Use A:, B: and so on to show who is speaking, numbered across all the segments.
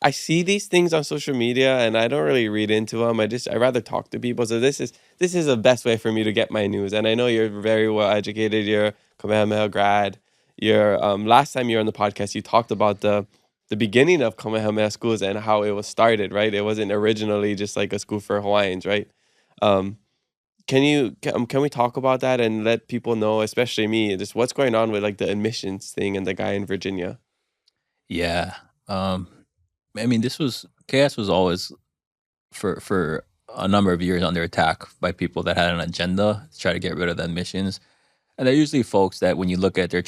A: I see these things on social media and I don't really read into them. I rather talk to people. So this is the best way for me to get my news. And I know you're very well educated. You're a Kamehameha grad. You're last time you were on the podcast, you talked about the beginning of Kamehameha Schools and how it was started, right? It wasn't originally just like a school for Hawaiians, right? Um, can we talk about that and let people know, especially me, just what's going on with like the admissions thing and the guy in Virginia?
B: Yeah. Um, I mean, this was KS was always for a number of years under attack by people that had an agenda to try to get rid of the admissions. And they're usually folks that, when you look at their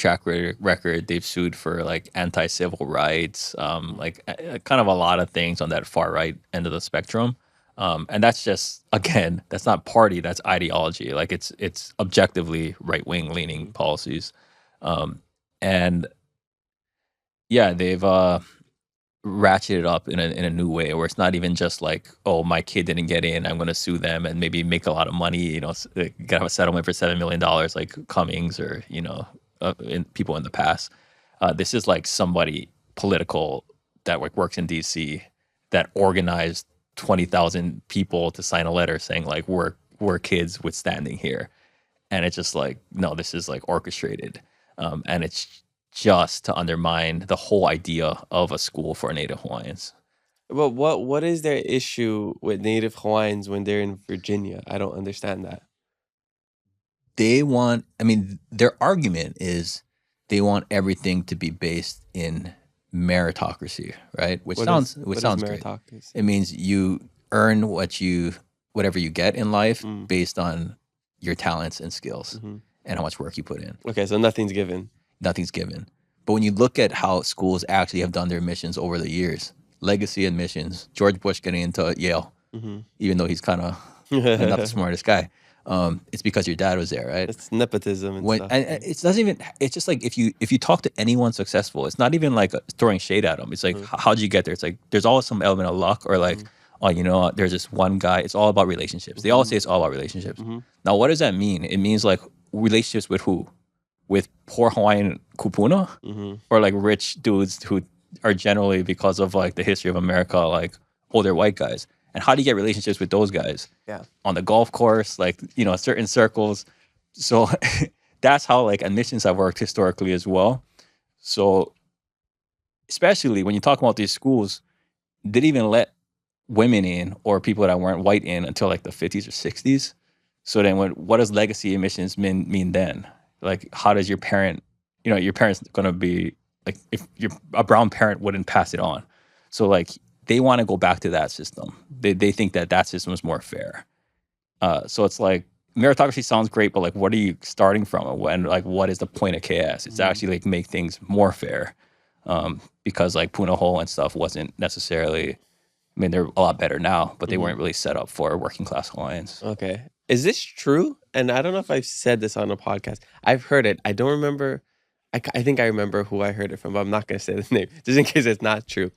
B: record, they've sued for like anti-civil rights, like kind of a lot of things on that far right end of the spectrum. And that's just, again, that's not party, that's ideology. Like it's objectively right wing leaning policies, and yeah, they've ratcheted up in a new way where it's not even just like, oh, my kid didn't get in, I'm going to sue them and maybe make a lot of money, get have a settlement for $7 million like Cummings or people in the past. This is like somebody political that works in DC that organized 20,000 people to sign a letter saying like we're kids withstanding here, and it's just like, no, this is like orchestrated, and it's just to undermine the whole idea of a school for Native Hawaiians.
A: Well, what is their issue with Native Hawaiians when they're in Virginia? I don't understand that.
B: I mean, their argument is they want everything to be based in meritocracy, right? Which
A: What is
B: sounds great.
A: meritocracy?
B: It means you earn whatever you get in life
A: Mm,
B: based on your talents and skills
A: hmm.
B: and how much work you put in.
A: Okay, so nothing's given.
B: Nothing's given. But when you look at how schools actually have done their admissions over the years, legacy admissions, George Bush getting into Yale,
A: Hmm.
B: even though he's kind of not the smartest guy, it's because your dad was there, right?
A: It's nepotism and
B: When
A: stuff.
B: and it doesn't even. It's just like if you talk to anyone successful, it's not even like throwing shade at them. It's like,
A: Mm,
B: how'd you get there? It's like there's always some element of luck, or like,
A: mm,
B: oh, there's this one guy. It's all about relationships. They all say it's all about relationships.
A: hmm.
B: Now, what does that mean? It means like relationships with who? With poor Hawaiian kupuna,
A: Hmm.
B: or like rich dudes who are generally, because of like the history of America, like older white guys. And how do you get relationships with those guys?
A: Yeah.
B: On the golf course, like, certain circles. So that's how like admissions have worked historically as well. So especially when you talk about these schools, they didn't even let women in or people that weren't white in until like the 50s or 60s. So then what does legacy admissions mean then? Like, how does your parents going to be like, if a brown parent wouldn't pass it on. So like they want to go back to that system. They think that system is more fair. So it's like meritocracy sounds great, but like, what are you starting from? And like, what is the point of KS? It's
A: Hmm.
B: actually like make things more fair, because like Punahou and stuff wasn't necessarily. I mean, they're a lot better now, but they
A: Hmm.
B: weren't really set up for working class Hawaiians.
A: Okay. Is this true? And I don't know if I've said this on a podcast. I've heard it. I don't remember. I think I remember who I heard it from, but I'm not going to say the name just in case it's not true.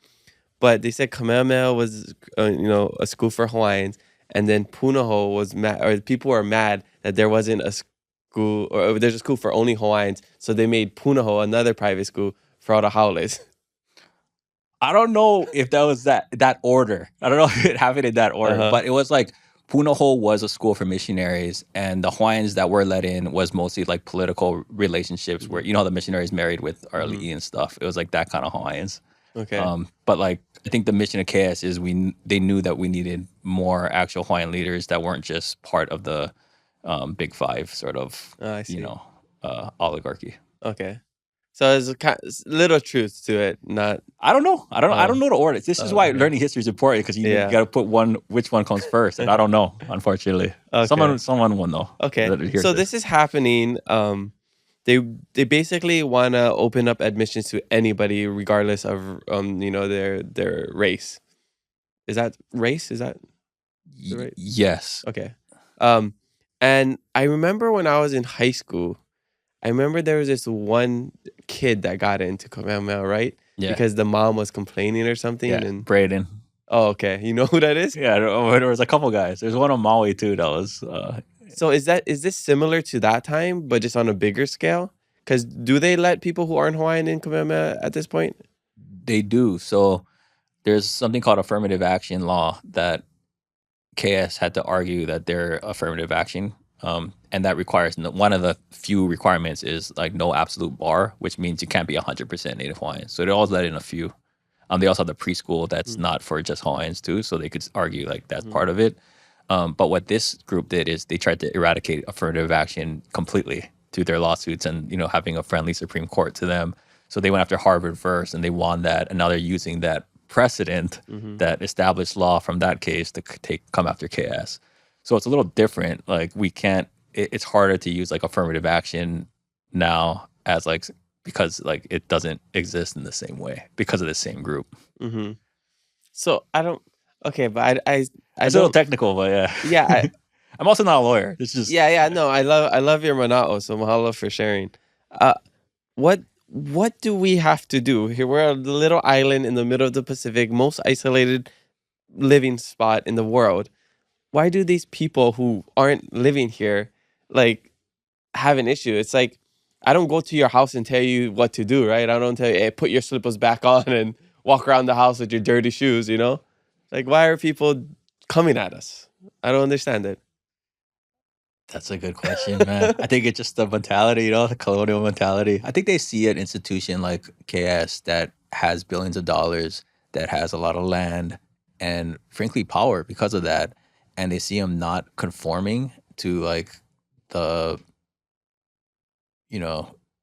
A: But they said Kamehameha was, a school for Hawaiians, and then Punahou was mad, or people were mad that there wasn't a school, or there's a school for only Hawaiians, so they made Punahou another private school for all the Howleys.
B: I don't know if that was that order. I don't know if it happened in that
A: Uh
B: order,
A: huh.
B: but it was like Punahou was a school for missionaries, and the Hawaiians that were let in was mostly like political relationships, where
A: Hmm.
B: how the missionaries married with
A: Hmm.
B: Arlie and stuff. It was like that kind of Hawaiians.
A: Okay.
B: But like, I think the mission of KS is they knew that we needed more actual Hawaiian leaders that weren't just part of the Big Five sort of
A: I see.
B: oligarchy.
A: Okay. So there's little truth to it. Not.
B: I don't know. I don't know the order. This is why
A: Okay.
B: learning history is important, because you
A: Yeah.
B: got to put which one comes first, and I don't know, unfortunately.
A: Okay.
B: Someone will know
A: Okay.
B: that hears
A: So
B: this.
A: this is happening. They they basically want to open up admissions to anybody, regardless of their race. Is that race? Is that the right?
B: Yes.
A: Okay. Um, and I remember when I was in high school, I remember there was this one kid that got into Kamehameha, right?
B: Yeah.
A: Because the mom was complaining or something,
B: Yeah.
A: and
B: Braden.
A: oh, okay, you know who that is?
B: Yeah. There was a couple guys. There's one on Maui too that was.
A: So is this similar to that time, but just on a bigger scale? Because do they let people who aren't Hawaiian in Kamehameha at this point?
B: They do. So there's something called affirmative action law that KS had to argue that they're affirmative action. And that requires, one of the few requirements is like no absolute bar, which means you can't be 100% Native Hawaiian. So they always let in a few. They also have the preschool that's not for just Hawaiians too, so they could argue like that's part of it. But what this group did is they tried to eradicate affirmative action completely through their lawsuits and, having a friendly Supreme Court to them. So they went after Harvard first and they won that. And now they're using that precedent, that established law from that case to come after KS. So it's a little different. Like it's harder to use like affirmative action now as like, because like it doesn't exist in the same way because of the same group.
A: So I don't. Okay, but I
B: it's a little technical, but
A: yeah.
B: I'm also not a lawyer. It's just
A: no. I love your mana'o. So mahalo for sharing. What do we have to do here? We're a little island in the middle of the Pacific, most isolated living spot in the world. Why do these people who aren't living here like have an issue? It's like I don't go to your house and tell you what to do, right? I don't tell you, hey, put your slippers back on and walk around the house with your dirty shoes, Like, why are people coming at us? I don't understand it.
B: That's a good question, man. I think it's just the mentality, the colonial mentality. I think they see an institution like KS that has billions of dollars, that has a lot of land, and frankly, power because of that. And they see them not conforming to like the,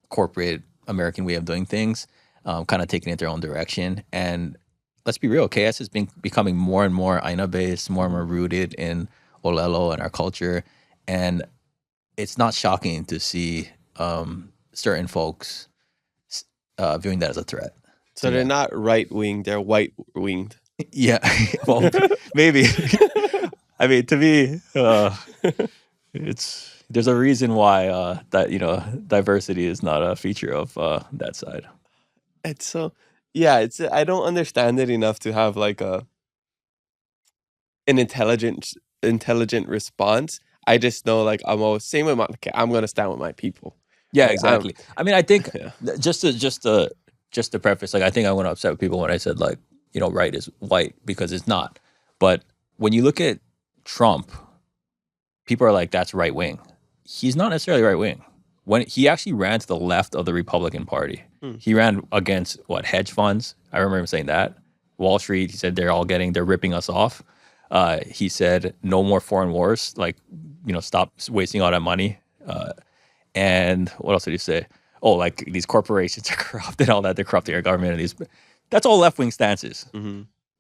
B: corporate American way of doing things, kind of taking it their own direction. And let's be real, KS has been becoming more and more Aina-based, more and more rooted in Olelo and our culture. And it's not shocking to see certain folks viewing that as a threat.
A: So they're not right-winged, they're white-winged.
B: Yeah, well, maybe. I mean, to me, there's a reason why that diversity is not a feature of that side.
A: It's so I don't understand it enough to have like an intelligent response. I just know like I'm always same with I'm gonna stand with my people.
B: Yeah, exactly. I mean, I think just to preface, like I think I went upset with people when I said like right is white, because it's not. But when you look at Trump, people are like, that's right wing. He's not necessarily right wing. When he actually ran to the left of the Republican Party, he ran against hedge funds. I remember him saying that. Wall Street, he said they're ripping us off. He said no more foreign wars, like stop wasting all that money. And what else did he say? Oh, like these corporations are corrupt and all that. They're corrupting our government. And that's all left wing stances.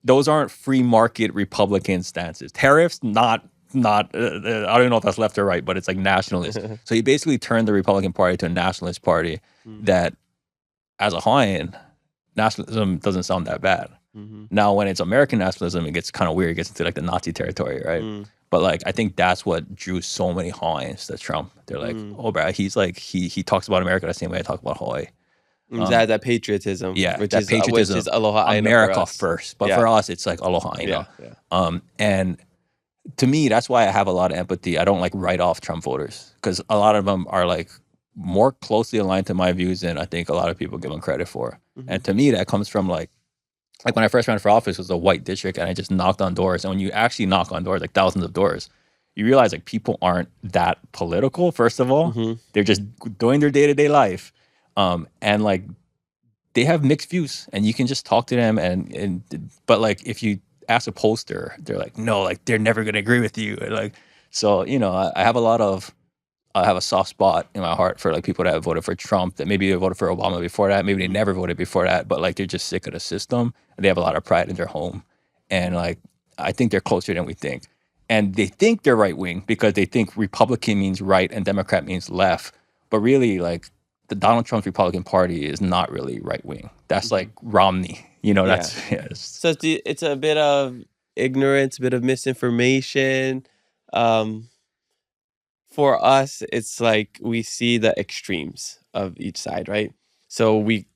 B: Those aren't free market Republican stances. Tariffs, not. I don't know if that's left or right, but it's like nationalist. So he basically turned the Republican Party to a nationalist party that, as a Hawaiian, nationalism doesn't sound that bad. Now, when it's American nationalism, it gets kind of weird. It gets into like the Nazi territory, right? But like, I think that's what drew so many Hawaiians to Trump. They're like, oh, bro, he's like, he talks about America the same way I talk about Hawaii.
A: That patriotism.
B: Yeah,
A: which is Aloha
B: America first. But for us, it's like Aloha. And to me, that's why I have a lot of empathy. I don't like write off Trump voters, because a lot of them are like more closely aligned to my views than I think a lot of people give them credit for. And to me, that comes from like when I first ran for office, it was a white district, and I just knocked on doors. And when you actually knock on doors, like thousands of doors, you realize like people aren't that political. First of all, they're just doing their day-to-day life, and like they have mixed views, and you can just talk to them. But like if you ask a pollster, they're like, no, like they're never gonna agree with you. Like, so I have I have a soft spot in my heart for like people that have voted for Trump, that maybe they voted for Obama before that, maybe they never voted before that, but like they're just sick of the system and they have a lot of pride in their home. And like I think they're closer than we think. And they think they're right wing because they think Republican means right and Democrat means left. But really, like the Donald Trump's Republican Party is not really right wing. That's like Romney. That's
A: so it's a bit of ignorance, a bit of misinformation. For us, it's like we see the extremes of each side, right? So we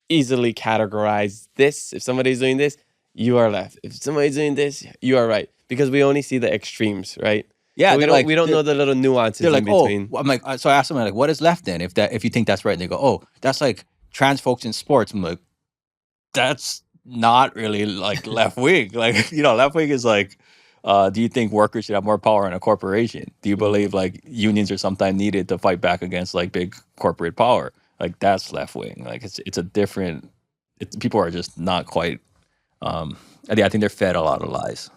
A: easily categorize this. If somebody's doing this, you are left. If somebody's doing this, you are right, because we only see the extremes, right?
B: Yeah,
A: so we don't know the little nuances in between.
B: Oh, I'm like, so I asked them like, what is left then? If you think that's right, and they go, oh, that's like trans folks in sports. I'm like, that's not really like left wing. Like, left wing is like, do you think workers should have more power in a corporation? Do you
A: Mhm.
B: believe like unions are sometimes needed to fight back against like big corporate power? Like that's left wing. Like it's a different. People are just not quite. I think they're fed a lot of lies.